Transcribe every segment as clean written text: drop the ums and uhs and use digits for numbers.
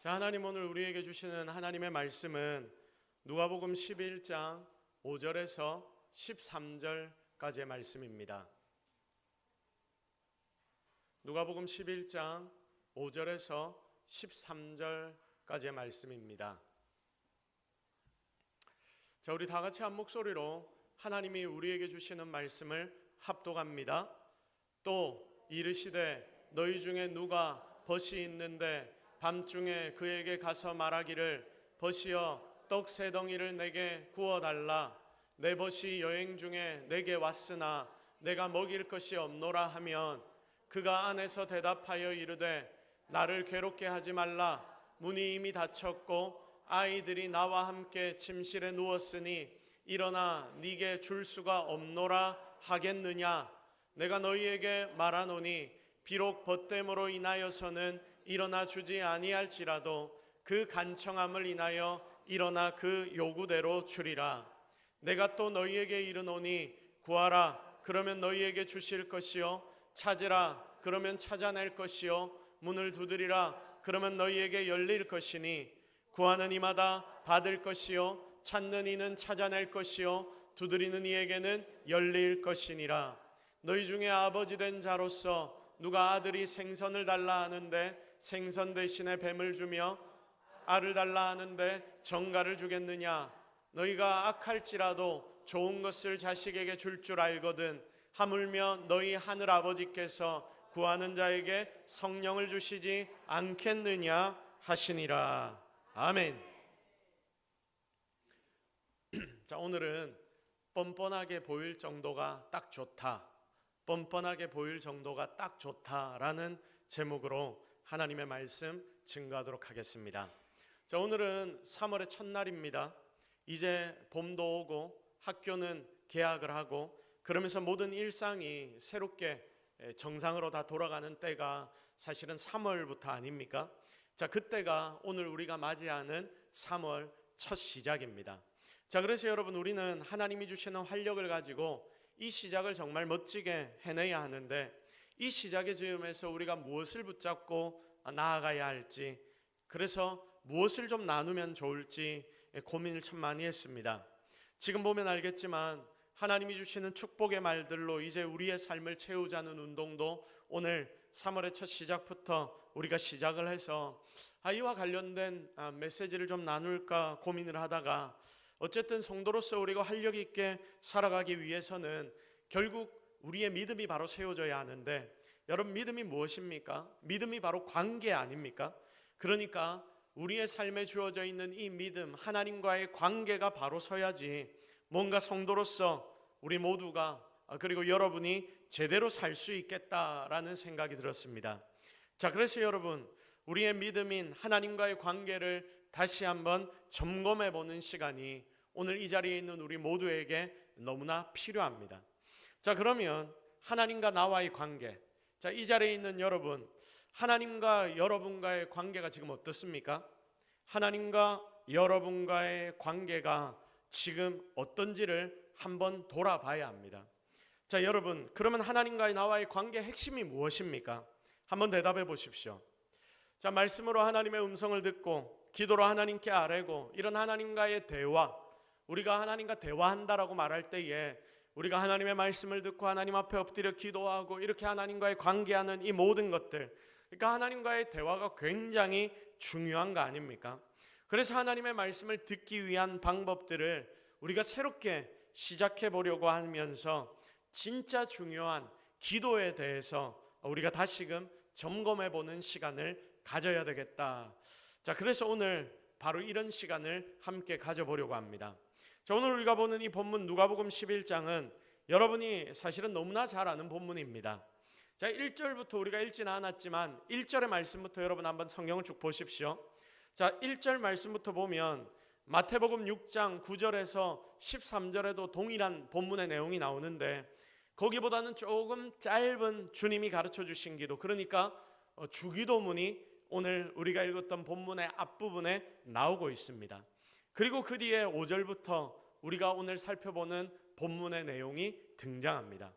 자, 하나님 오늘 우리에게 주시는 하나님의 말씀은 누가복음 11장 5절에서 13절까지의 말씀입니다. 누가복음 11장 5절에서 13절까지의 말씀입니다. 자, 우리 다 같이 한 목소리로 하나님이 우리에게 주시는 말씀을 합독합니다. 또 이르시되 너희 중에 누가 벗이 있는데 밤중에 그에게 가서 말하기를 벗이여 떡 세 덩이를 내게 구워달라. 내 벗이 여행 중에 내게 왔으나 내가 먹일 것이 없노라 하면 그가 안에서 대답하여 이르되 나를 괴롭게 하지 말라. 문이 이미 닫혔고 아이들이 나와 함께 침실에 누웠으니 일어나 네게 줄 수가 없노라 하겠느냐. 내가 너희에게 말하노니 비록 벗됨으로 인하여서는 일어나 주지 아니할지라도 그 간청함을 인하여 일어나 그 요구대로 주리라. 내가 또 너희에게 이르노니 구하라 그러면 너희에게 주실 것이요 찾으라 그러면 찾아낼 것이요 문을 두드리라 그러면 너희에게 열릴 것이니 구하는 이마다 받을 것이요 찾는 이는 찾아낼 것이요 두드리는 이에게는 열릴 것이니라. 너희 중에 아버지 된 자로서 누가 아들이 생선을 달라 하는데 생선 대신에 뱀을 주며 알을 달라 하는데 정갈을 주겠느냐. 너희가 악할지라도 좋은 것을 자식에게 줄 줄 알거든 하물며 너희 하늘 아버지께서 구하는 자에게 성령을 주시지 않겠느냐 하시니라. 아멘. 자, 오늘은 뻔뻔하게 보일 정도가 딱 좋다, 뻔뻔하게 보일 정도가 딱 좋다라는 제목으로 하나님의 말씀 증거하도록 하겠습니다. 자, 오늘은 3월의 첫날입니다. 이제 봄도 오고 학교는 개학을 하고 그러면서 모든 일상이 새롭게 정상으로 다 돌아가는 때가 사실은 3월부터 아닙니까? 자, 그때가 오늘 우리가 맞이하는 3월 첫 시작입니다. 자, 그래서 여러분 우리는 하나님이 주시는 활력을 가지고 이 시작을 정말 멋지게 해내야 하는데 이 시작의 즈음에서 우리가 무엇을 붙잡고 나아가야 할지, 그래서 무엇을 좀 나누면 좋을지 고민을 참 많이 했습니다. 지금 보면 알겠지만 하나님이 주시는 축복의 말들로 이제 우리의 삶을 채우자는 운동도 오늘 3월의 첫 시작부터 우리가 시작을 해서 이와 관련된 메시지를 좀 나눌까 고민을 하다가 어쨌든 성도로서 우리가 활력 있게 살아가기 위해서는 결국 우리의 믿음이 바로 세워져야 하는데, 여러분 믿음이 무엇입니까? 믿음이 바로 관계 아닙니까? 그러니까 우리의 삶에 주어져 있는 이 믿음, 하나님과의 관계가 바로 서야지 뭔가 성도로서 우리 모두가 그리고 여러분이 제대로 살 수 있겠다라는 생각이 들었습니다. 자, 그래서 여러분 우리의 믿음인 하나님과의 관계를 다시 한번 점검해 보는 시간이 오늘 이 자리에 있는 우리 모두에게 너무나 필요합니다. 자, 그러면 하나님과 나와의 관계, 자, 이 자리에 있는 여러분, 하나님과 여러분과의 관계가 지금 어떻습니까? 하나님과 여러분과의 관계가 지금 어떤지를 한번 돌아봐야 합니다. 자, 여러분, 그러면 하나님과 나와의 관계의 핵심이 무엇입니까? 한번 대답해 보십시오. 자, 말씀으로 하나님의 음성을 듣고 기도로 하나님께 아뢰고 이런 하나님과의 대화, 우리가 하나님과 대화한다라고 말할 때에 우리가 하나님의 말씀을 듣고 하나님 앞에 엎드려 기도하고 이렇게 하나님과의 관계하는 이 모든 것들, 그러니까 하나님과의 대화가 굉장히 중요한 거 아닙니까? 그래서 하나님의 말씀을 듣기 위한 방법들을 우리가 새롭게 시작해 보려고 하면서 진짜 중요한 기도에 대해서 우리가 다시금 점검해 보는 시간을 가져야 되겠다. 자, 그래서 오늘 바로 이런 시간을 함께 가져보려고 합니다. 자, 오늘 우리가 보는 이 본문 누가복음 11장은 여러분이 사실은 너무나 잘 아는 본문입니다. 자, 1절부터 우리가 읽지는 않았지만 1절의 말씀부터 여러분 한번 성경을 쭉 보십시오. 자, 1절 말씀부터 보면 마태복음 6장 9절에서 13절에도 동일한 본문의 내용이 나오는데 거기보다는 조금 짧은 주님이 가르쳐 주신 기도, 그러니까 주기도문이 오늘 우리가 읽었던 본문의 앞부분에 나오고 있습니다. 그리고 그 뒤에 5절부터 우리가 오늘 살펴보는 본문의 내용이 등장합니다.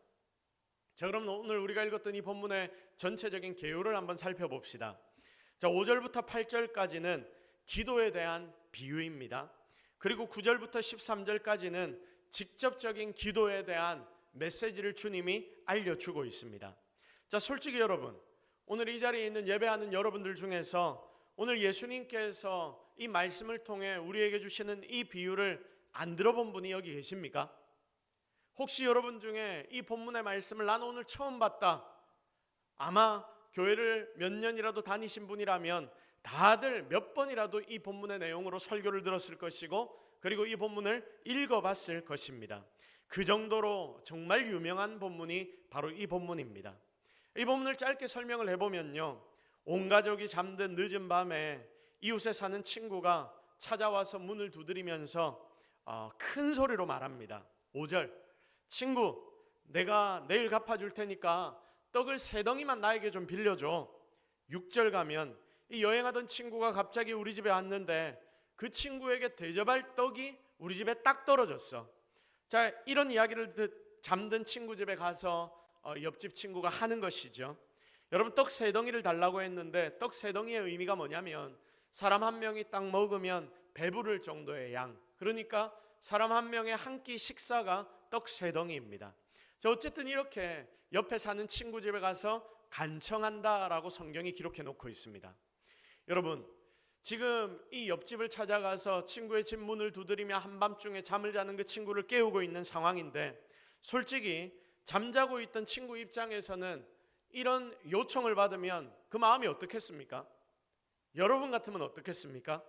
자, 그럼 오늘 우리가 읽었던 이 본문의 전체적인 개요를 한번 살펴봅시다. 자, 5절부터 8절까지는 기도에 대한 비유입니다. 그리고 9절부터 13절까지는 직접적인 기도에 대한 메시지를 주님이 알려주고 있습니다. 자, 솔직히 여러분, 오늘 이 자리에 있는 예배하는 여러분들 중에서 오늘 예수님께서 이 말씀을 통해 우리에게 주시는 이 비유를 안 들어본 분이 여기 계십니까? 혹시 여러분 중에 이 본문의 말씀을 나는 오늘 처음 봤다, 아마 교회를 몇 년이라도 다니신 분이라면 다들 몇 번이라도 이 본문의 내용으로 설교를 들었을 것이고, 그리고 이 본문을 읽어봤을 것입니다. 그 정도로 정말 유명한 본문이 바로 이 본문입니다. 이 본문을 짧게 설명을 해보면요, 온 가족이 잠든 늦은 밤에 이웃에 사는 친구가 찾아와서 문을 두드리면서 큰 소리로 말합니다. 5절, 친구, 내가 내일 갚아줄 테니까 떡을 3덩이만 나에게 좀 빌려줘. 6절 가면 이 여행하던 친구가 갑자기 우리 집에 왔는데 그 친구에게 대접할 떡이 우리 집에 딱 떨어졌어. 자, 이런 이야기를 잠든 친구 집에 가서 옆집 친구가 하는 것이죠. 여러분, 떡 3덩이를 달라고 했는데 떡 3덩이의 의미가 뭐냐면 사람 한 명이 딱 먹으면 배부를 정도의 양, 그러니까 사람 한 명의 한 끼 식사가 떡 3덩이입니다. 자, 어쨌든 이렇게 옆에 사는 친구 집에 가서 간청한다라고 성경이 기록해 놓고 있습니다. 여러분, 지금 이 옆집을 찾아가서 친구의 집 문을 두드리며 한밤중에 잠을 자는 그 친구를 깨우고 있는 상황인데, 솔직히 잠자고 있던 친구 입장에서는 이런 요청을 받으면 그 마음이 어떻겠습니까? 여러분 같으면 어떻겠습니까?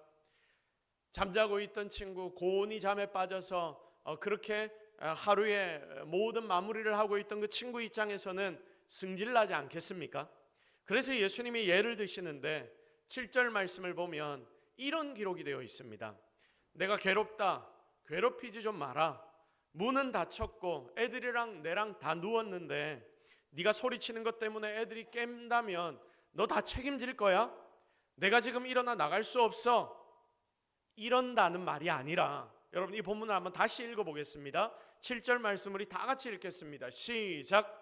잠자고 있던 친구, 고온이 잠에 빠져서 그렇게 하루의 모든 마무리를 하고 있던 그 친구 입장에서는 승질나지 않겠습니까? 그래서 예수님이 예를 드시는데 7절 말씀을 보면 이런 기록이 되어 있습니다. 내가 괴롭다, 괴롭히지 좀 마라. 문은 닫혔고 애들이랑 내랑 다 누웠는데 네가 소리치는 것 때문에 애들이 깬다면 너 다 책임질 거야? 내가 지금 일어나 나갈 수 없어. 이런다는 말이 아니라, 여러분 이 본문을 한번 다시 읽어보겠습니다. 7절 말씀 우리 다 같이 읽겠습니다. 시작.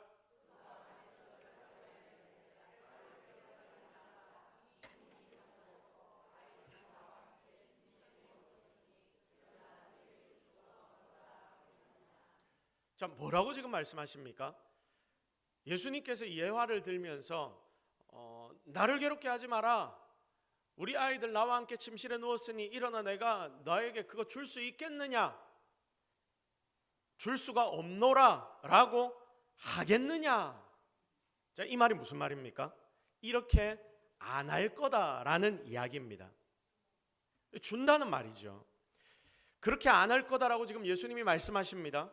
자, 뭐라고 지금 말씀하십니까? 예수님께서 예화를 들면서 나를 괴롭게 하지 마라. 우리 아이들 나와 함께 침실에 누웠으니 일어나 내가 너에게 그거 줄 수 있겠느냐? 줄 수가 없노라 라고 하겠느냐? 자, 이 말이 무슨 말입니까? 이렇게 안 할 거다라는 이야기입니다. 준다는 말이죠. 그렇게 안 할 거다라고 지금 예수님이 말씀하십니다.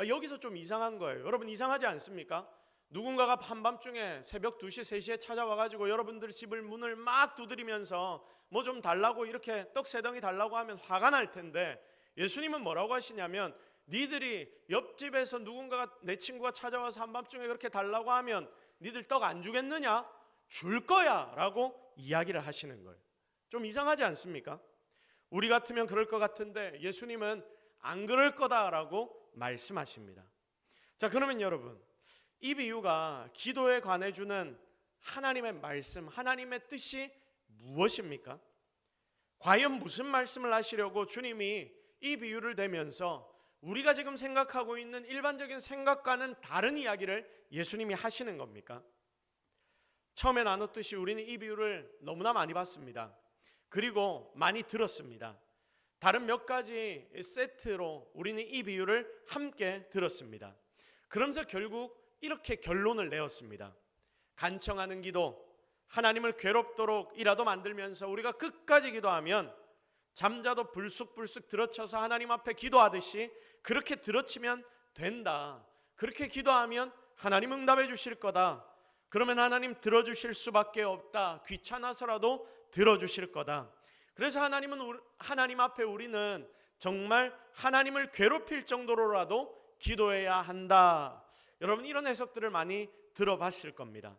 여기서 좀 이상한 거예요. 여러분 이상하지 않습니까? 누군가가 한밤중에 새벽 2시, 3시에 찾아와가지고 여러분들 집을 문을 막 두드리면서 뭐 좀 달라고, 이렇게 떡 3덩이 달라고 하면 화가 날 텐데, 예수님은 뭐라고 하시냐면 니들이 옆집에서 누군가가, 내 친구가 찾아와서 한밤중에 그렇게 달라고 하면 니들 떡 안 주겠느냐? 줄 거야 라고 이야기를 하시는 거예요. 좀 이상하지 않습니까? 우리 같으면 그럴 것 같은데 예수님은 안 그럴 거다라고 말씀하십니다. 자, 그러면 여러분, 이 비유가 기도에 관해 주는 하나님의 말씀, 하나님의 뜻이 무엇입니까? 과연 무슨 말씀을 하시려고 주님이 이 비유를 대면서 우리가 지금 생각하고 있는 일반적인 생각과는 다른 이야기를 예수님이 하시는 겁니까? 처음에 나눴듯이 우리는 이 비유를 너무나 많이 봤습니다. 그리고 많이 들었습니다. 다른 몇 가지 세트로 우리는 이 비유를 함께 들었습니다. 그러면서 결국 이렇게 결론을 내었습니다. 간청하는 기도, 하나님을 괴롭도록이라도 만들면서 우리가 끝까지 기도하면 잠자도 불쑥불쑥 들어쳐서 하나님 앞에 기도하듯이 그렇게 들어치면 된다. 그렇게 기도하면 하나님 응답해 주실 거다. 그러면 하나님 들어주실 수밖에 없다. 귀찮아서라도 들어주실 거다. 그래서 하나님 앞에 우리는 정말 하나님을 괴롭힐 정도로라도 기도해야 한다. 여러분 이런 해석들을 많이 들어봤을 겁니다.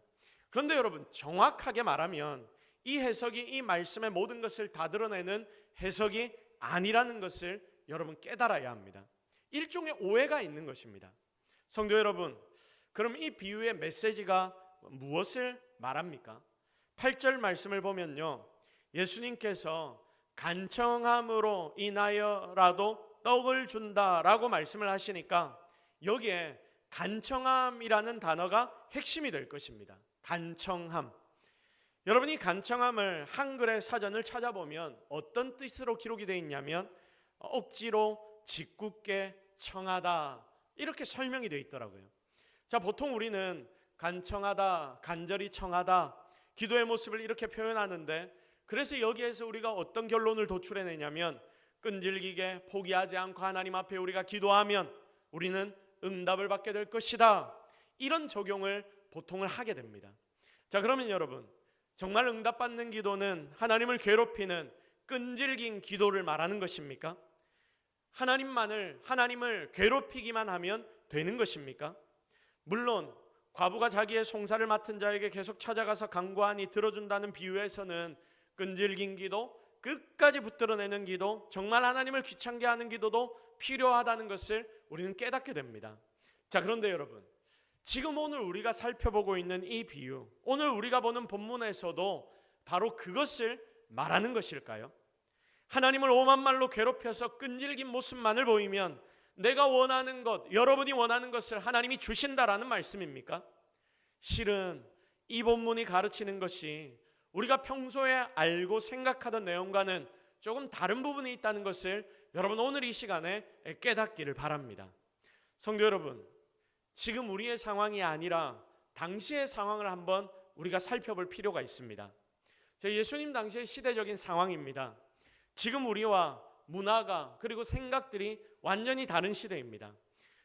그런데 여러분 정확하게 말하면 이 해석이 이 말씀의 모든 것을 다 드러내는 해석이 아니라는 것을 여러분 깨달아야 합니다. 일종의 오해가 있는 것입니다. 성도 여러분, 그럼 이 비유의 메시지가 무엇을 말합니까? 8절 말씀을 보면요, 예수님께서 간청함으로 인하여라도 떡을 준다라고 말씀을 하시니까 여기에 간청함이라는 단어가 핵심이 될 것입니다. 간청함. 여러분이 간청함을 한글의 사전을 찾아보면 어떤 뜻으로 기록이 되어 있냐면 억지로 짓궂게 청하다, 이렇게 설명이 되어 있더라고요. 자, 보통 우리는 간청하다, 간절히 청하다, 기도의 모습을 이렇게 표현하는데, 그래서 여기에서 우리가 어떤 결론을 도출해내냐면 끈질기게 포기하지 않고 하나님 앞에 우리가 기도하면 우리는 응답을 받게 될 것이다, 이런 적용을 보통을 하게 됩니다. 자, 그러면 여러분, 정말 응답받는 기도는 하나님을 괴롭히는 끈질긴 기도를 말하는 것입니까? 하나님을 괴롭히기만 하면 되는 것입니까? 물론 과부가 자기의 송사를 맡은 자에게 계속 찾아가서 간구하니 들어준다는 비유에서는 끈질긴 기도, 끝까지 붙들어내는 기도, 정말 하나님을 귀찮게 하는 기도도 필요하다는 것을 우리는 깨닫게 됩니다. 자, 그런데 여러분, 지금 오늘 우리가 살펴보고 있는 이 비유, 오늘 우리가 보는 본문에서도 바로 그것을 말하는 것일까요? 하나님을 오만 말로 괴롭혀서 끈질긴 모습만을 보이면 내가 원하는 것, 여러분이 원하는 것을 하나님이 주신다라는 말씀입니까? 실은 이 본문이 가르치는 것이 우리가 평소에 알고 생각하던 내용과는 조금 다른 부분이 있다는 것을 여러분 오늘 이 시간에 깨닫기를 바랍니다. 성도 여러분, 지금 우리의 상황이 아니라 당시의 상황을 한번 우리가 살펴볼 필요가 있습니다. 예수님 당시의 시대적인 상황입니다. 지금 우리와 문화가 그리고 생각들이 완전히 다른 시대입니다.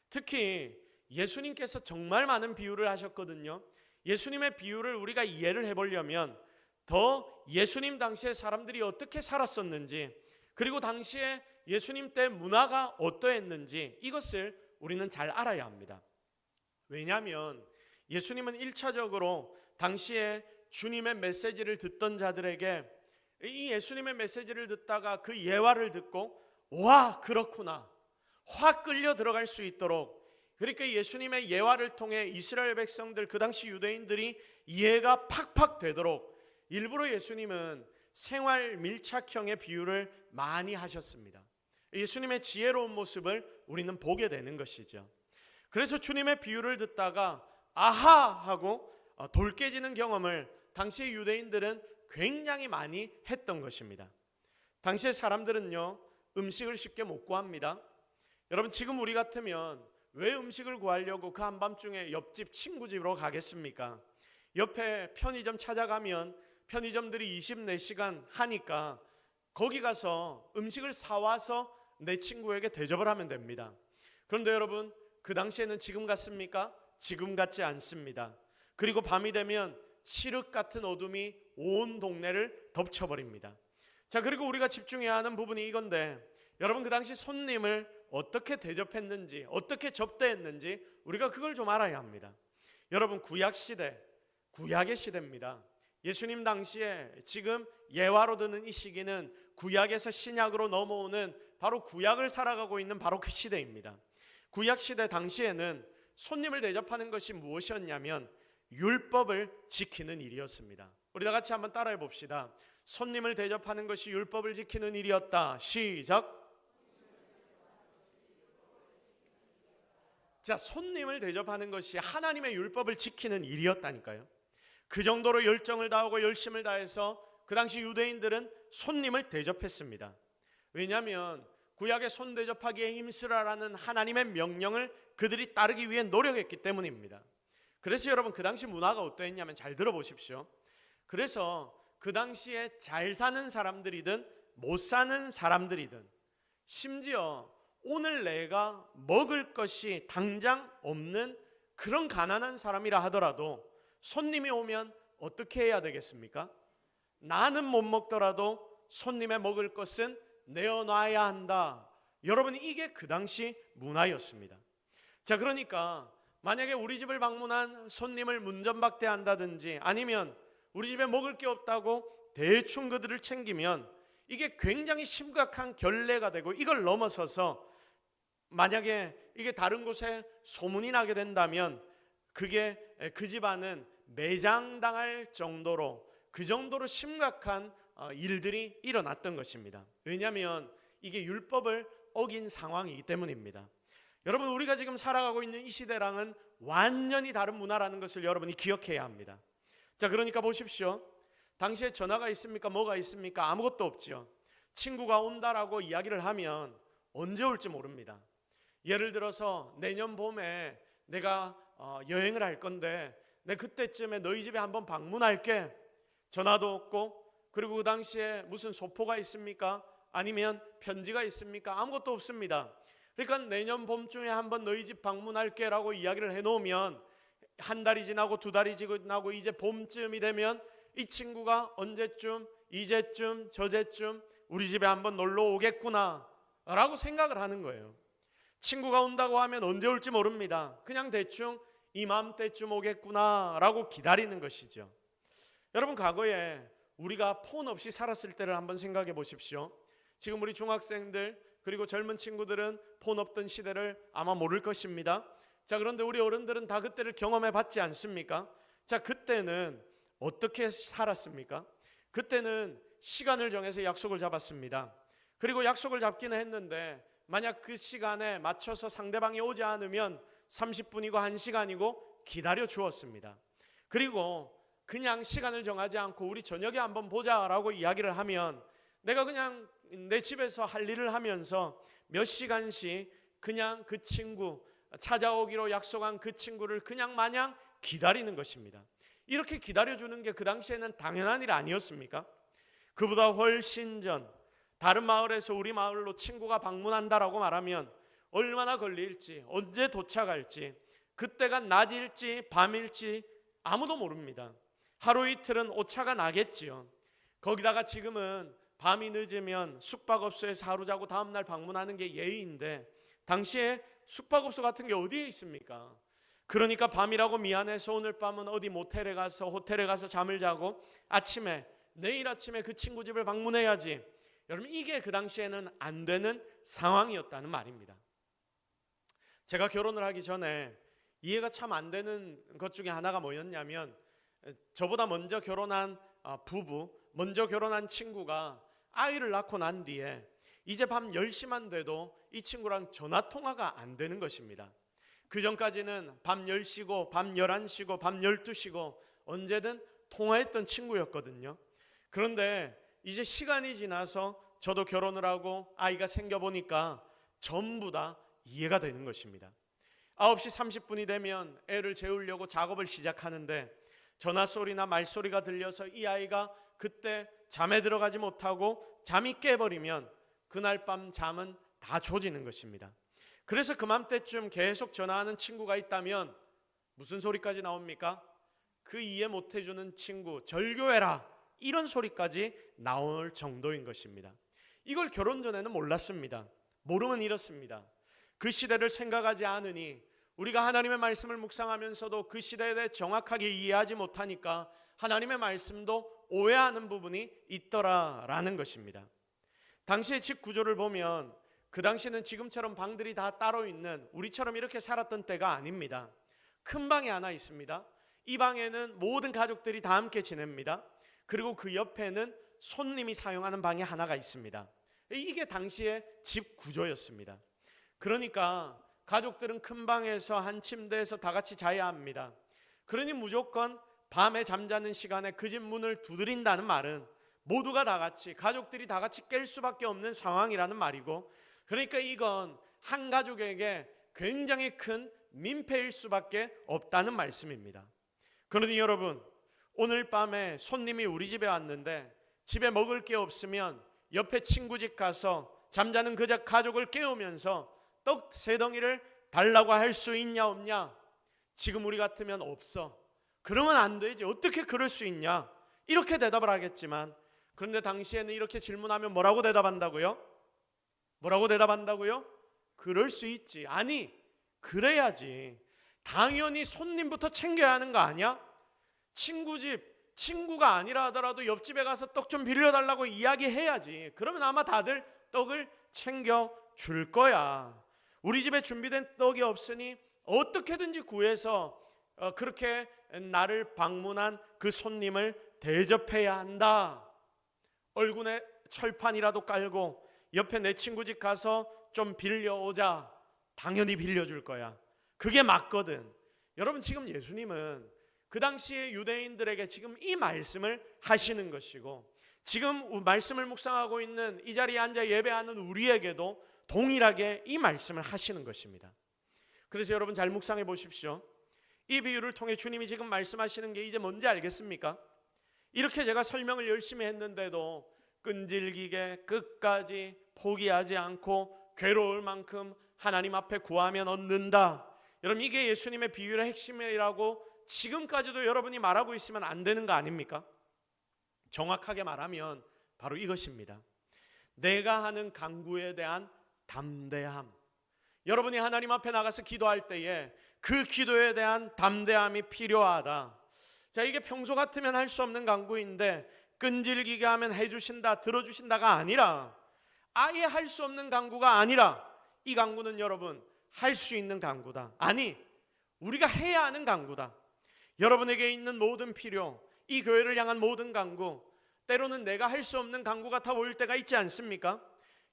특히 예수님께서 정말 많은 비유를 하셨거든요. 예수님의 비유를 우리가 이해를 해보려면 더 예수님 당시에 사람들이 어떻게 살았었는지, 그리고 당시에 예수님 때 문화가 어떠했는지 이것을 우리는 잘 알아야 합니다. 왜냐하면 예수님은 1차적으로 당시에 주님의 메시지를 듣던 자들에게 이 예수님의 메시지를 듣다가 그 예화를 듣고 와, 그렇구나, 확 끌려 들어갈 수 있도록, 그러니까 예수님의 예화를 통해 이스라엘 백성들, 그 당시 유대인들이 이해가 팍팍 되도록 일부러 예수님은 생활 밀착형의 비유를 많이 하셨습니다. 예수님의 지혜로운 모습을 우리는 보게 되는 것이죠. 그래서 주님의 비유를 듣다가 아하 하고 돌 깨지는 경험을 당시의 유대인들은 굉장히 많이 했던 것입니다. 당시의 사람들은요, 음식을 쉽게 못 구합니다. 여러분, 지금 우리 같으면 왜 음식을 구하려고 그 한밤중에 옆집 친구 집으로 가겠습니까? 옆에 편의점 찾아가면 편의점들이 24시간 하니까 거기 가서 음식을 사와서 내 친구에게 대접을 하면 됩니다. 그런데 여러분, 그 당시에는 지금 같습니까? 지금 같지 않습니다. 그리고 밤이 되면 칠흑 같은 어둠이 온 동네를 덮쳐버립니다. 자, 그리고 우리가 집중해야 하는 부분이 이건데, 여러분, 그 당시 손님을 어떻게 대접했는지, 어떻게 접대했는지 우리가 그걸 좀 알아야 합니다. 여러분, 구약의 시대입니다. 예수님 당시에 지금 예화로 드는 이 시기는 구약에서 신약으로 넘어오는 바로 구약을 살아가고 있는 바로 그 시대입니다. 구약 시대 당시에는 손님을 대접하는 것이 무엇이었냐면 율법을 지키는 일이었습니다. 우리 다 같이 한번 따라해 봅시다. 손님을 대접하는 것이 율법을 지키는 일이었다. 시작. 자, 손님을 대접하는 것이 하나님의 율법을 지키는 일이었다니까요. 그 정도로 열정을 다하고 열심을 다해서 그 당시 유대인들은 손님을 대접했습니다. 왜냐하면 구약에 손 대접하기에 힘쓰라라는 하나님의 명령을 그들이 따르기 위해 노력했기 때문입니다. 그래서 여러분, 그 당시 문화가 어떠했냐면 잘 들어보십시오. 그래서 그 당시에 잘 사는 사람들이든 못 사는 사람들이든, 심지어 오늘 내가 먹을 것이 당장 없는 그런 가난한 사람이라 하더라도 손님이 오면 어떻게 해야 되겠습니까? 나는 못 먹더라도 손님의 먹을 것은 내어놔야 한다. 여러분, 이게 그 당시 문화였습니다. 자, 그러니까 만약에 우리 집을 방문한 손님을 문전박대한다든지 아니면 우리 집에 먹을 게 없다고 대충 그들을 챙기면 이게 굉장히 심각한 결례가 되고, 이걸 넘어서서 만약에 이게 다른 곳에 소문이 나게 된다면 그게 그 집안은 매장당할 정도로 그 정도로 심각한 일들이 일어났던 것입니다. 왜냐하면 이게 율법을 어긴 상황이기 때문입니다. 여러분, 우리가 지금 살아가고 있는 이 시대랑은 완전히 다른 문화라는 것을 여러분이 기억해야 합니다. 자, 그러니까 보십시오. 당시에 전화가 있습니까? 뭐가 있습니까? 아무것도 없지요. 친구가 온다라고 이야기를 하면 언제 올지 모릅니다. 예를 들어서 내년 봄에 내가 여행을 할 건데 내 그때쯤에 너희 집에 한번 방문할게. 전화도 없고, 그리고 그 당시에 무슨 소포가 있습니까? 아니면 편지가 있습니까? 아무것도 없습니다. 그러니까 내년 봄쯤에 한번 너희 집 방문할게 라고 이야기를 해놓으면 한 달이 지나고 두 달이 지나고 이제 봄쯤이 되면 이 친구가 언제쯤, 이제쯤, 저제쯤 우리 집에 한번 놀러 오겠구나 라고 생각을 하는 거예요. 친구가 온다고 하면 언제 올지 모릅니다. 그냥 대충 이맘때쯤 오겠구나 라고 기다리는 것이죠. 여러분, 과거에 우리가 폰 없이 살았을 때를 한번 생각해 보십시오. 지금 우리 중학생들 그리고 젊은 친구들은 폰 없던 시대를 아마 모를 것입니다. 자, 그런데 우리 어른들은 다 그때를 경험해 봤지 않습니까? 자, 그때는 어떻게 살았습니까? 그때는 시간을 정해서 약속을 잡았습니다. 그리고 약속을 잡기는 했는데 만약 그 시간에 맞춰서 상대방이 오지 않으면 30분이고 1시간이고 기다려 주었습니다. 그리고 그냥 시간을 정하지 않고 우리 저녁에 한번 보자라고 이야기를 하면 내가 그냥 내 집에서 할 일을 하면서 몇 시간씩 그냥 그 친구, 찾아오기로 약속한 그 친구를 그냥 마냥 기다리는 것입니다. 이렇게 기다려주는 게 그 당시에는 당연한 일 아니었습니까? 그보다 훨씬 전 다른 마을에서 우리 마을로 친구가 방문한다라고 말하면 얼마나 걸릴지, 언제 도착할지, 그때가 낮일지 밤일지 아무도 모릅니다. 하루 이틀은 오차가 나겠지요. 거기다가 지금은 밤이 늦으면 숙박업소에서 하루 자고 다음날 방문하는 게 예의인데 당시에 숙박업소 같은 게 어디에 있습니까? 그러니까 밤이라고 미안해서 오늘 밤은 어디 모텔에 가서 호텔에 가서 잠을 자고 내일 아침에 그 친구 집을 방문해야지. 여러분, 이게 그 당시에는 안 되는 상황이었다는 말입니다. 제가 결혼을 하기 전에 이해가 참 안 되는 것 중에 하나가 뭐였냐면 저보다 먼저 결혼한 부부, 먼저 결혼한 친구가 아이를 낳고 난 뒤에 이제 밤 10시만 돼도 이 친구랑 전화통화가 안 되는 것입니다. 그 전까지는 밤 10시고 밤 11시고 밤 12시고 언제든 통화했던 친구였거든요. 그런데 이제 시간이 지나서 저도 결혼을 하고 아이가 생겨보니까 전부 다 이해가 되는 것입니다. 9시 30분이 되면 애를 재우려고 작업을 시작하는데 전화소리나 말소리가 들려서 이 아이가 그때 잠에 들어가지 못하고 잠이 깨버리면 그날 밤 잠은 다 조지는 것입니다. 그래서 그맘때쯤 계속 전화하는 친구가 있다면 무슨 소리까지 나옵니까? 그 이해 못해주는 친구 절교해라, 이런 소리까지 나올 정도인 것입니다. 이걸 결혼 전에는 몰랐습니다. 모르면 이렇습니다. 그 시대를 생각하지 않으니 우리가 하나님의 말씀을 묵상하면서도 그 시대에 대해 정확하게 이해하지 못하니까 하나님의 말씀도 오해하는 부분이 있더라라는 것입니다. 당시의 집 구조를 보면 그 당시에는 지금처럼 방들이 다 따로 있는 우리처럼 이렇게 살았던 때가 아닙니다. 큰 방이 하나 있습니다. 이 방에는 모든 가족들이 다 함께 지냅니다. 그리고 그 옆에는 손님이 사용하는 방이 하나가 있습니다. 이게 당시의 집 구조였습니다. 그러니까 가족들은 큰 방에서 한 침대에서 다 같이 자야 합니다. 그러니 무조건 밤에 잠자는 시간에 그 집 문을 두드린다는 말은 모두가 다 같이, 가족들이 다 같이 깰 수밖에 없는 상황이라는 말이고, 그러니까 이건 한 가족에게 굉장히 큰 민폐일 수밖에 없다는 말씀입니다. 그러니 여러분, 오늘 밤에 손님이 우리 집에 왔는데 집에 먹을 게 없으면 옆에 친구 집 가서 잠자는 그 가족을 깨우면서 떡 3덩이를 달라고 할 수 있냐 없냐? 지금 우리 같으면 없어. 그러면 안 되지. 어떻게 그럴 수 있냐? 이렇게 대답을 하겠지만, 그런데 당시에는 이렇게 질문하면 뭐라고 대답한다고요? 뭐라고 대답한다고요? 그럴 수 있지. 아니, 그래야지. 당연히 손님부터 챙겨야 하는 거 아니야? 친구 집, 친구가 아니라 하더라도 옆집에 가서 떡 좀 빌려달라고 이야기해야지. 그러면 아마 다들 떡을 챙겨줄 거야. 우리 집에 준비된 떡이 없으니 어떻게든지 구해서 그렇게 나를 방문한 그 손님을 대접해야 한다. 얼굴에 철판이라도 깔고 옆에 내 친구 집 가서 좀 빌려오자. 당연히 빌려줄 거야. 그게 맞거든. 여러분, 지금 예수님은 그 당시에 유대인들에게 지금 이 말씀을 하시는 것이고, 지금 말씀을 묵상하고 있는 이 자리에 앉아 예배하는 우리에게도 동일하게 이 말씀을 하시는 것입니다. 그래서 여러분 잘 묵상해 보십시오. 이 비유를 통해 주님이 지금 말씀하시는 게 이제 뭔지 알겠습니까? 이렇게 제가 설명을 열심히 했는데도 끈질기게 끝까지 포기하지 않고 괴로울 만큼 하나님 앞에 구하면 얻는다. 여러분, 이게 예수님의 비유의 핵심이라고 지금까지도 여러분이 말하고 있으면 안 되는 거 아닙니까? 정확하게 말하면 바로 이것입니다. 내가 하는 간구에 대한 담대함. 여러분이 하나님 앞에 나가서 기도할 때에 그 기도에 대한 담대함이 필요하다. 자, 이게 평소 같으면 할 수 없는 간구인데 끈질기게 하면 해주신다, 들어주신다가 아니라, 아예 할 수 없는 간구가 아니라, 이 간구는 여러분 할 수 있는 간구다. 아니, 우리가 해야 하는 간구다. 여러분에게 있는 모든 필요, 이 교회를 향한 모든 간구, 때로는 내가 할 수 없는 간구 같아 보일 때가 있지 않습니까?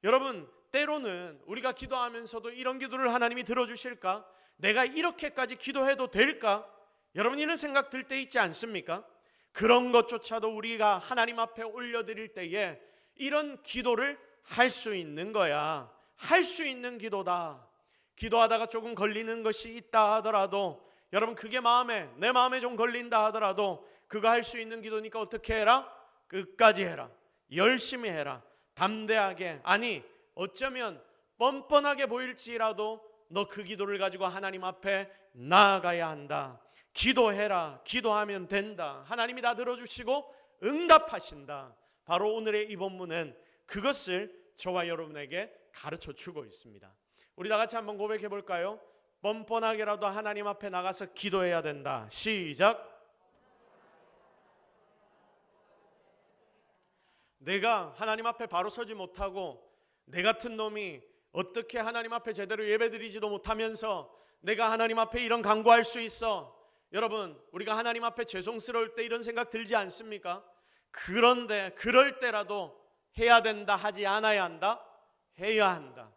여러분, 때로는 우리가 기도하면서도 이런 기도를 하나님이 들어주실까? 내가 이렇게까지 기도해도 될까? 여러분, 이런 생각 들 때 있지 않습니까? 그런 것조차도 우리가 하나님 앞에 올려드릴 때에 이런 기도를 할 수 있는 거야. 할 수 있는 기도다. 기도하다가 조금 걸리는 것이 있다 하더라도, 여러분, 그게 내 마음에 좀 걸린다 하더라도 그거 할 수 있는 기도니까 어떻게 해라? 끝까지 해라. 열심히 해라. 담대하게, 아니 어쩌면 뻔뻔하게 보일지라도 너 그 기도를 가지고 하나님 앞에 나아가야 한다. 기도해라. 기도하면 된다. 하나님이 다 들어주시고 응답하신다. 바로 오늘의 이 본문은 그것을 저와 여러분에게 가르쳐 주고 있습니다. 우리 다 같이 한번 고백해 볼까요? 뻔뻔하게라도 하나님 앞에 나가서 기도해야 된다. 시작. 내가 하나님 앞에 바로 서지 못하고 내 같은 놈이 어떻게 하나님 앞에 제대로 예배드리지도 못하면서 내가 하나님 앞에 이런 간구할 수 있어? 여러분, 우리가 하나님 앞에 죄송스러울 때 이런 생각 들지 않습니까? 그런데 그럴 때라도 해야 된다, 하지 않아야 한다? 해야 한다.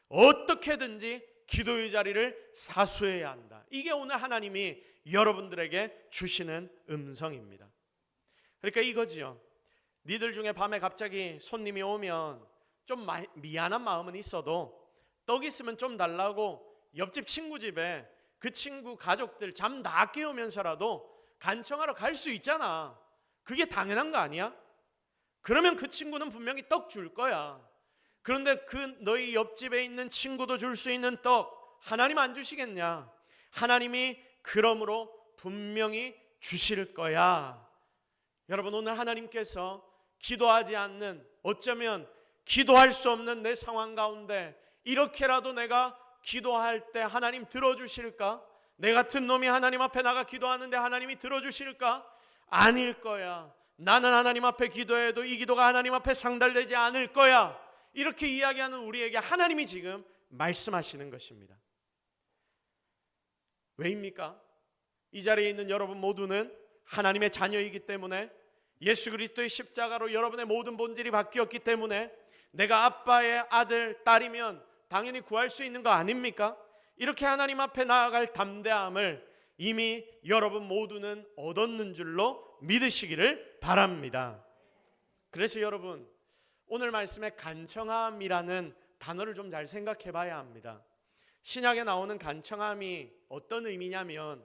어떻게든지 기도의 자리를 사수해야 한다. 이게 오늘 하나님이 여러분들에게 주시는 음성입니다. 그러니까 이거지요. 니들 중에 밤에 갑자기 손님이 오면 좀 미안한 마음은 있어도 떡 있으면 좀 달라고 옆집 친구 집에 그 친구 가족들 잠 다 깨우면서라도 간청하러 갈 수 있잖아. 그게 당연한 거 아니야? 그러면 그 친구는 분명히 떡 줄 거야. 그런데 그 너희 옆집에 있는 친구도 줄 수 있는 떡 하나님 안 주시겠냐? 하나님이 그러므로 분명히 주실 거야. 여러분, 오늘 하나님께서 기도하지 않는, 어쩌면 기도할 수 없는 내 상황 가운데 이렇게라도 내가 기도할 때 하나님 들어주실까? 내 같은 놈이 하나님 앞에 나가 기도하는데 하나님이 들어주실까? 아닐 거야. 나는 하나님 앞에 기도해도 이 기도가 하나님 앞에 상달되지 않을 거야. 이렇게 이야기하는 우리에게 하나님이 지금 말씀하시는 것입니다. 왜입니까? 이 자리에 있는 여러분 모두는 하나님의 자녀이기 때문에, 예수 그리스도의 십자가로 여러분의 모든 본질이 바뀌었기 때문에, 내가 아빠의 아들, 딸이면 당연히 구할 수 있는 거 아닙니까? 이렇게 하나님 앞에 나아갈 담대함을 이미 여러분 모두는 얻었는 줄로 믿으시기를 바랍니다. 그래서 여러분, 오늘 말씀의 간청함이라는 단어를 좀 잘 생각해 봐야 합니다. 신약에 나오는 간청함이 어떤 의미냐면,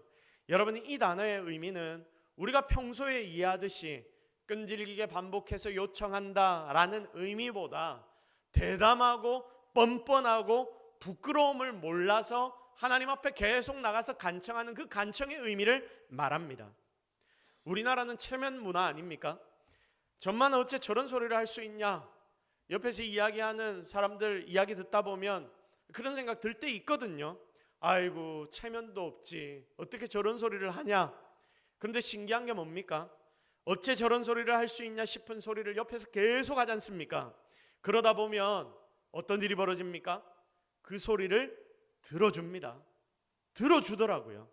여러분, 이 단어의 의미는 우리가 평소에 이해하듯이 끈질기게 반복해서 요청한다라는 의미보다 대담하고 뻔뻔하고 부끄러움을 몰라서 하나님 앞에 계속 나가서 간청하는 그 간청의 의미를 말합니다. 우리나라는 체면 문화 아닙니까? 전만 어째 저런 소리를 할 수 있냐? 옆에서 이야기하는 사람들 이야기 듣다 보면 그런 생각 들 때 있거든요. 아이고, 체면도 없지, 어떻게 저런 소리를 하냐? 그런데 신기한 게 뭡니까? 어째 저런 소리를 할 수 있냐 싶은 소리를 옆에서 계속 하지 않습니까? 그러다 보면 어떤 일이 벌어집니까? 그 소리를 들어줍니다. 들어주더라고요.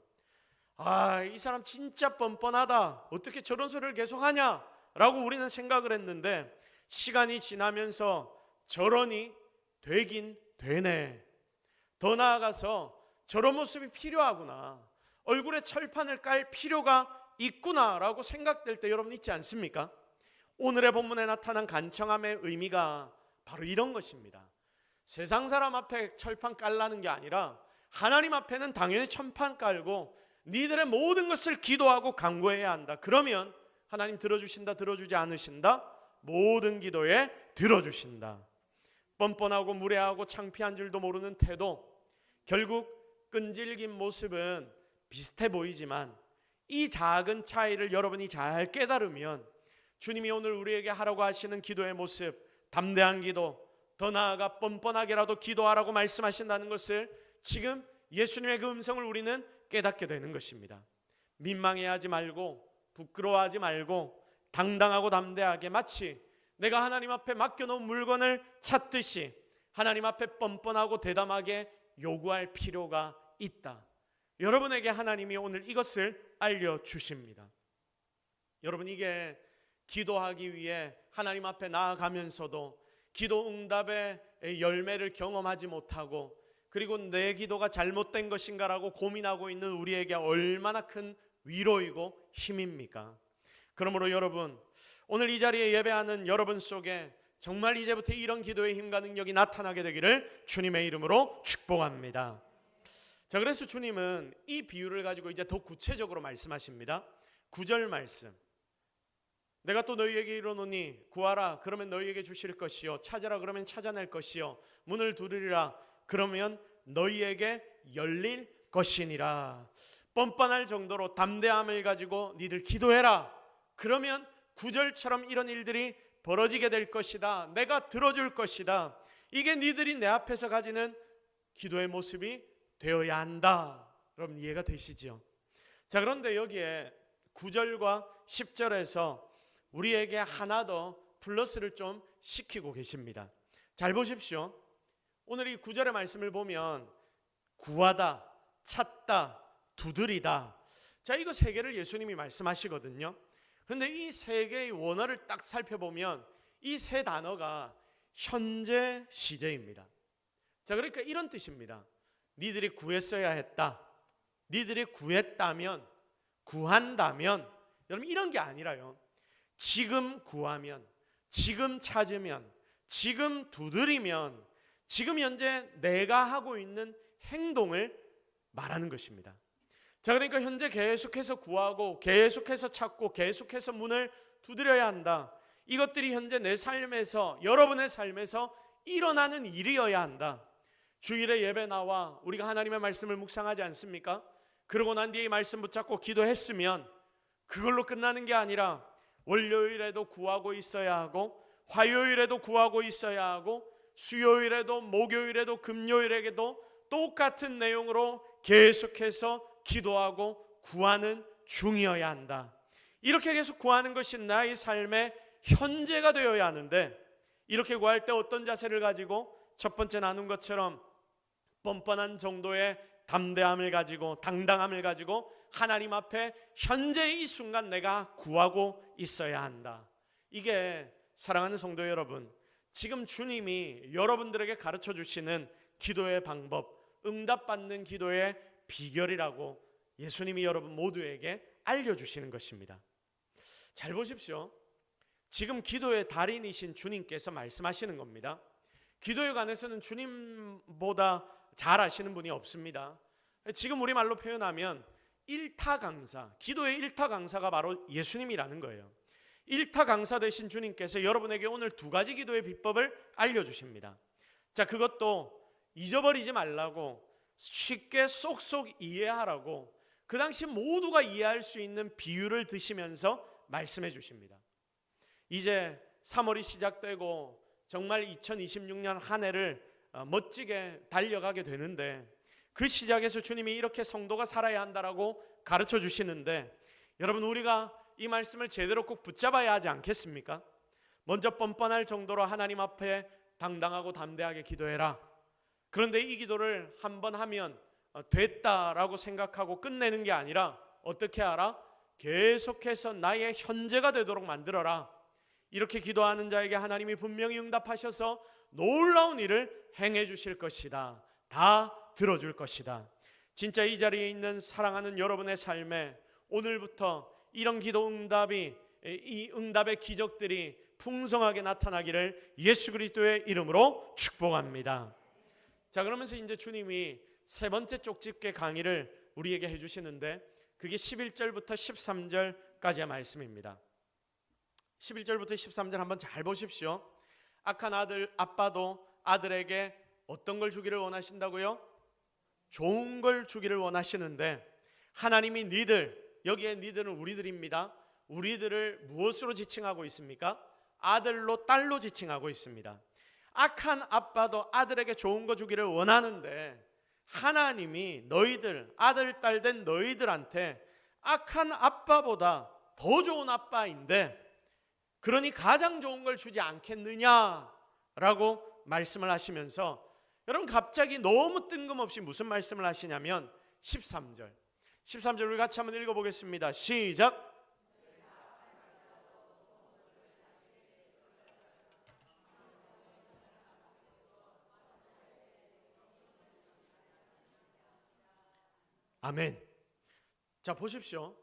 이 사람 진짜 뻔뻔하다, 어떻게 저런 소리를 계속하냐 라고 우리는 생각을 했는데, 시간이 지나면서 저런이 되긴 되네. 더 나아가서 저런 모습이 필요하구나, 얼굴에 철판을 깔 필요가 있구나라고 생각될 때 여러분 있지 않습니까? 오늘의 본문에 나타난 간청함의 의미가 바로 이런 것입니다. 세상 사람 앞에 철판 깔라는 게 아니라 하나님 앞에는 당연히 철판 깔고 니들의 모든 것을 기도하고 간구해야 한다. 그러면 하나님 들어주신다, 들어주지 않으신다? 모든 기도에 들어주신다. 뻔뻔하고 무례하고 창피한 줄도 모르는 태도, 결국 끈질긴 모습은 비슷해 보이지만 이 작은 차이를 여러분이 잘 깨달으면 주님이 오늘 우리에게 하라고 하시는 기도의 모습, 담대한 기도, 더 나아가 뻔뻔하게라도 기도하라고 말씀하신다는 것을 지금 예수님의 그 음성을 우리는 깨닫게 되는 것입니다. 민망해하지 말고 부끄러워하지 말고 당당하고 담대하게, 마치 내가 하나님 앞에 맡겨놓은 물건을 찾듯이 하나님 앞에 뻔뻔하고 대담하게 요구할 필요가 있다. 여러분에게 하나님이 오늘 이것을 알려주십니다. 여러분, 이게 기도하기 위해 하나님 앞에 나아가면서도 기도 응답의 열매를 경험하지 못하고, 그리고 내 기도가 잘못된 것인가라고 고민하고 있는 우리에게 얼마나 큰 위로이고 힘입니까? 그러므로 여러분, 오늘 이 자리에 예배하는 여러분 속에 정말 이제부터 이런 기도의 힘과 능력이 나타나게 되기를 주님의 이름으로 축복합니다. 자, 그래서 주님은 이 비유를 가지고 이제 더 구체적으로 말씀하십니다. 9절 말씀, 내가 또 너희에게 이르노니 구하라 그러면 너희에게 주실 것이요, 찾으라 그러면 찾아낼 것이요, 문을 두드리라 그러면 너희에게 열릴 것이니라. 뻔뻔할 정도로 담대함을 가지고 니들 기도해라. 그러면 9절처럼 이런 일들이 벌어지게 될 것이다. 내가 들어줄 것이다. 이게 니들이 내 앞에서 가지는 기도의 모습이 되어야 한다. 여러분 이해가 되시죠? 자, 그런데 여기에 9절과 10절에서 우리에게 하나 더 플러스를 좀 시키고 계십니다. 잘 보십시오. 오늘 이 9절의 말씀을 보면 구하다, 찾다, 두드리다. 자, 이거 세 개를 예수님이 말씀하시거든요. 그런데 이 세 개의 원어를 딱 살펴보면 이 세 단어가 현재 시제입니다. 자, 그러니까 이런 뜻입니다. 니들이 구했어야 했다, 니들이 구했다면, 구한다면, 여러분 이런 게 아니라요, 지금 구하면, 지금 찾으면, 지금 두드리면, 지금 현재 내가 하고 있는 행동을 말하는 것입니다. 자, 그러니까 현재 계속해서 구하고 계속해서 찾고 계속해서 문을 두드려야 한다. 이것들이 현재 내 삶에서, 여러분의 삶에서 일어나는 일이어야 한다. 주일에 예배 나와 우리가 하나님의 말씀을 묵상하지 않습니까? 그러고 난 뒤에 이 말씀 붙잡고 기도했으면 그걸로 끝나는 게 아니라 월요일에도 구하고 있어야 하고, 화요일에도 구하고 있어야 하고, 수요일에도 목요일에도 금요일에도 똑같은 내용으로 계속해서 기도하고 구하는 중이어야 한다. 이렇게 계속 구하는 것이 나의 삶의 현재가 되어야 하는데, 이렇게 구할 때 어떤 자세를 가지고 첫 번째 나눈 것처럼 뻔뻔한 정도의 담대함을 가지고, 당당함을 가지고 하나님 앞에 현재 이 순간 내가 구하고 있어야 한다. 이게 사랑하는 성도 여러분, 지금 주님이 여러분들에게 가르쳐 주시는 기도의 방법, 응답받는 기도의 비결이라고 예수님이 여러분 모두에게 알려주시는 것입니다. 잘 보십시오. 지금 기도의 달인이신 주님께서 말씀하시는 겁니다. 기도에 관해서는 주님보다 잘 아시는 분이 없습니다. 지금 우리말로 표현하면 일타 강사, 기도의 일타 강사가 바로 예수님이라는 거예요. 일타 강사 되신 주님께서 여러분에게 오늘 두 가지 기도의 비법을 알려주십니다. 자, 그것도 잊어버리지 말라고, 쉽게 쏙쏙 이해하라고, 그 당시 모두가 이해할 수 있는 비유를 드시면서 말씀해 주십니다. 이제 3월이 시작되고 정말 2026년 한 해를 멋지게 달려가게 되는데, 그 시작에서 주님이 이렇게 성도가 살아야 한다라고 가르쳐 주시는데, 여러분 우리가 이 말씀을 제대로 꼭 붙잡아야 하지 않겠습니까? 먼저 뻔뻔할 정도로 하나님 앞에 당당하고 담대하게 기도해라. 그런데 이 기도를 한번 하면 됐다라고 생각하고 끝내는 게 아니라 어떻게 하라? 계속해서 나의 현재가 되도록 만들어라. 이렇게 기도하는 자에게 하나님이 분명히 응답하셔서 놀라운 일을 행해 주실 것이다. 다 들어줄 것이다. 진짜 이 자리에 있는 사랑하는 여러분의 삶에 오늘부터 이런 기도 응답이, 이 응답의 기적들이 풍성하게 나타나기를 예수 그리스도의 이름으로 축복합니다. 자, 그러면서 이제 주님이 세 번째 쪽집게 강의를 우리에게 해주시는데 그게 11절부터 13절까지의 말씀입니다. 11절부터 13절 한번 잘 보십시오. 악한 아빠도 아들에게 어떤 걸 주기를 원하신다고요? 좋은 걸 주기를 원하시는데 하나님이 여기에 니들은 우리들입니다. 우리들을 무엇으로 지칭하고 있습니까? 아들로 딸로 지칭하고 있습니다. 악한 아빠도 아들에게 좋은 거 주기를 원하는데 하나님이 너희들, 아들, 딸 된 너희들한테 악한 아빠보다 더 좋은 아빠인데 그러니 가장 좋은 걸 주지 않겠느냐라고 말씀을 하시면서 여러분 갑자기 너무 뜬금없이 무슨 말씀을 하시냐면 13절 우리 같이 한번 읽어보겠습니다. 시작. 아멘. 자, 보십시오.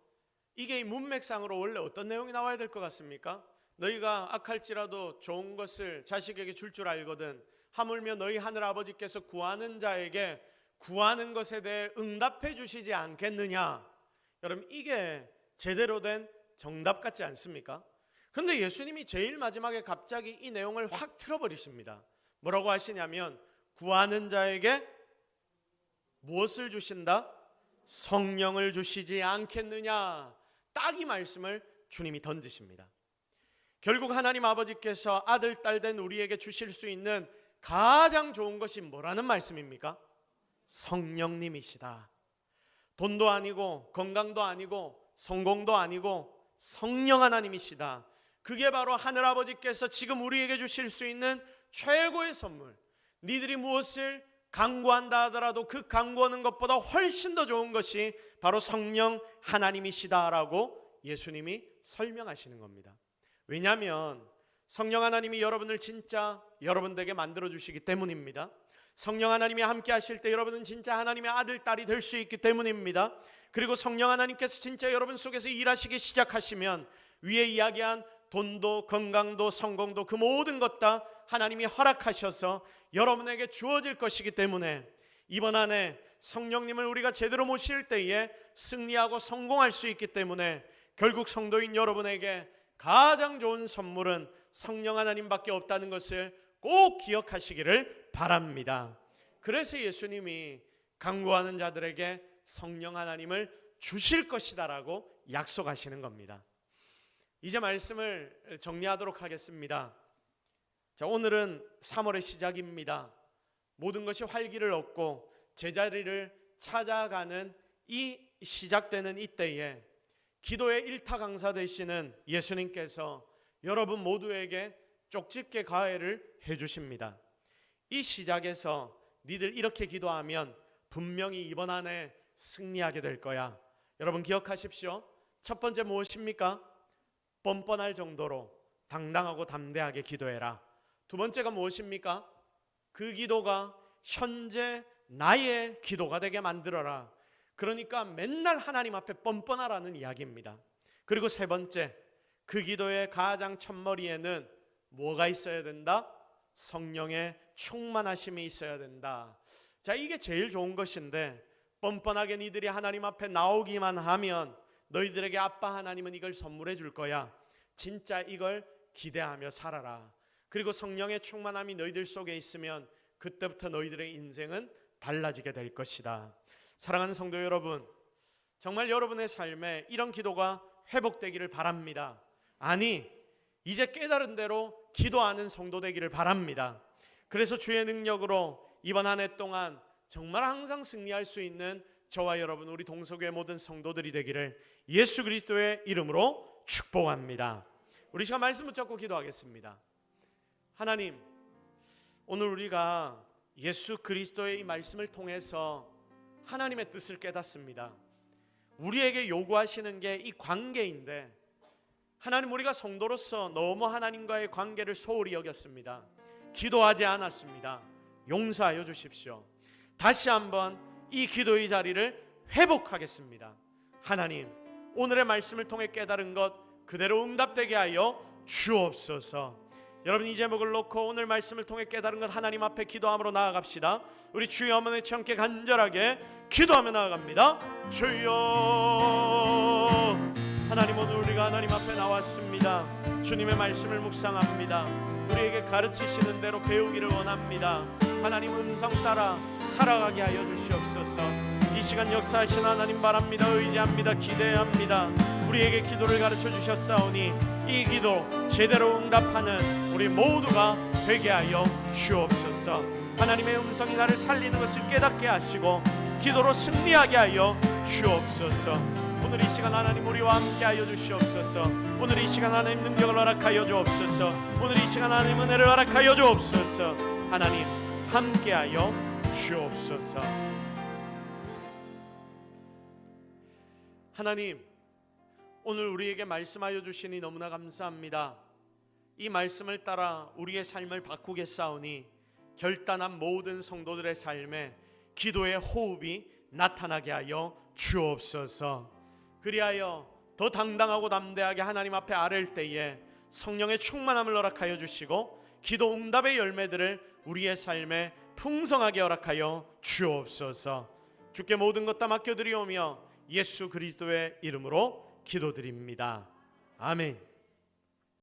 이게 이 문맥상으로 원래 어떤 내용이 나와야 될 것 같습니까? 너희가 악할지라도 좋은 것을 자식에게 줄 알거든 하물며 너희 하늘 아버지께서 구하는 자에게 구하는 것에 대해 응답해 주시지 않겠느냐. 여러분 이게 제대로 된 정답 같지 않습니까? 그런데 예수님이 제일 마지막에 갑자기 이 내용을 확 틀어버리십니다. 뭐라고 하시냐면 구하는 자에게 무엇을 주신다? 성령을 주시지 않겠느냐. 딱 이 말씀을 주님이 던지십니다. 결국 하나님 아버지께서 아들, 딸 된 우리에게 주실 수 있는 가장 좋은 것이 뭐라는 말씀입니까? 성령님이시다. 돈도 아니고 건강도 아니고 성공도 아니고 성령 하나님이시다. 그게 바로 하늘 아버지께서 지금 우리에게 주실 수 있는 최고의 선물. 니들이 무엇을 간구한다 하더라도 그 간구하는 것보다 훨씬 더 좋은 것이 바로 성령 하나님이시다라고 예수님이 설명하시는 겁니다. 왜냐하면 성령 하나님이 여러분을 진짜 여러분에게 만들어 주시기 때문입니다. 성령 하나님이 함께 하실 때 여러분은 진짜 하나님의 아들, 딸이 될 수 있기 때문입니다. 그리고 성령 하나님께서 진짜 여러분 속에서 일하시기 시작하시면 위에 이야기한 돈도 건강도 성공도 그 모든 것 다 하나님이 허락하셔서 여러분에게 주어질 것이기 때문에 이번 한 해 성령님을 우리가 제대로 모실 때에 승리하고 성공할 수 있기 때문에 결국 성도인 여러분에게 가장 좋은 선물은 성령 하나님밖에 없다는 것을 꼭 기억하시기를 바랍니다. 그래서 예수님이 간구하는 자들에게 성령 하나님을 주실 것이다라고 약속하시는 겁니다. 이제 말씀을 정리하도록 하겠습니다. 자, 오늘은 3월의 시작입니다. 모든 것이 활기를 얻고 제자리를 찾아가는 이 시작되는 이때에 기도의 일타 강사 되시는 예수님께서 여러분 모두에게 쪽집게 가해를 해주십니다. 이 시작에서 니들 이렇게 기도하면 분명히 이번 한 해 승리하게 될 거야. 여러분 기억하십시오. 첫 번째 무엇입니까? 뻔뻔할 정도로 당당하고 담대하게 기도해라. 두 번째가 무엇입니까? 그 기도가 현재 나의 기도가 되게 만들어라. 그러니까 맨날 하나님 앞에 뻔뻔하라는 이야기입니다. 그리고 세 번째, 그 기도의 가장 첫머리에는 뭐가 있어야 된다? 성령의 충만하심이 있어야 된다. 자, 이게 제일 좋은 것인데 뻔뻔하게 니들이 하나님 앞에 나오기만 하면 너희들에게 아빠 하나님은 이걸 선물해 줄 거야. 진짜 이걸 기대하며 살아라. 그리고 성령의 충만함이 너희들 속에 있으면 그때부터 너희들의 인생은 달라지게 될 것이다. 사랑하는 성도 여러분, 정말 여러분의 삶에 이런 기도가 회복되기를 바랍니다. 아니, 이제 깨달은 대로 기도하는 성도 되기를 바랍니다. 그래서 주의 능력으로 이번 한 해 동안 정말 항상 승리할 수 있는 저와 여러분, 우리 동서교회 모든 성도들이 되기를 예수 그리스도의 이름으로 축복합니다. 우리 시간 말씀 붙잡고 기도하겠습니다. 하나님, 오늘 우리가 예수 그리스도의 이 말씀을 통해서 하나님의 뜻을 깨닫습니다. 우리에게 요구하시는 게 이 관계인데, 하나님, 우리가 성도로서 너무 하나님과의 관계를 소홀히 여겼습니다. 기도하지 않았습니다. 용서하여 주십시오. 다시 한번 이 기도의 자리를 회복하겠습니다. 하나님, 오늘의 말씀을 통해 깨달은 것 그대로 응답되게 하여 주옵소서. 여러분, 이 제목을 놓고 오늘 말씀을 통해 깨달은 것 하나님 앞에 기도함으로 나아갑시다. 우리 주여 한번 외쳐 함께 간절하게 기도하며 나아갑니다. 주여. 하나님, 오늘 우리가 하나님 앞에 나왔습니다. 주님의 말씀을 묵상합니다. 우리에게 가르치시는 대로 배우기를 원합니다. 하나님 음성 따라 살아가게 하여 주시옵소서. 이 시간 역사하신 하나님 바랍니다. 의지합니다. 기대합니다. 우리에게 기도를 가르쳐 주셨사오니 이 기도 제대로 응답하는 우리 모두가 되게 하여 주옵소서. 하나님의 음성이 나를 살리는 것을 깨닫게 하시고 기도로 승리하게 하여 주옵소서. 오늘 이 시간 하나님 우리와 함께 하여 주시옵소서. 오늘 이 시간 하나님 능력을 허락하여 주옵소서. 오늘 이 시간 하나님 은혜를 허락하여 주옵소서. 하나님 함께 하여 주옵소서. 하나님, 오늘 우리에게 말씀하여 주시니 너무나 감사합니다. 이 말씀을 따라 우리의 삶을 바꾸겠사오니 결단한 모든 성도들의 삶에 기도의 호흡이 나타나게 하여 주옵소서. 그리하여 더 당당하고 담대하게 하나님 앞에 아랠 때에 성령의 충만함을 허락하여 주시고 기도 응답의 열매들을 우리의 삶에 풍성하게 허락하여 주옵소서. 주께 모든 것 다 맡겨드리오며 예수 그리스도의 이름으로 기도드립니다. 아멘.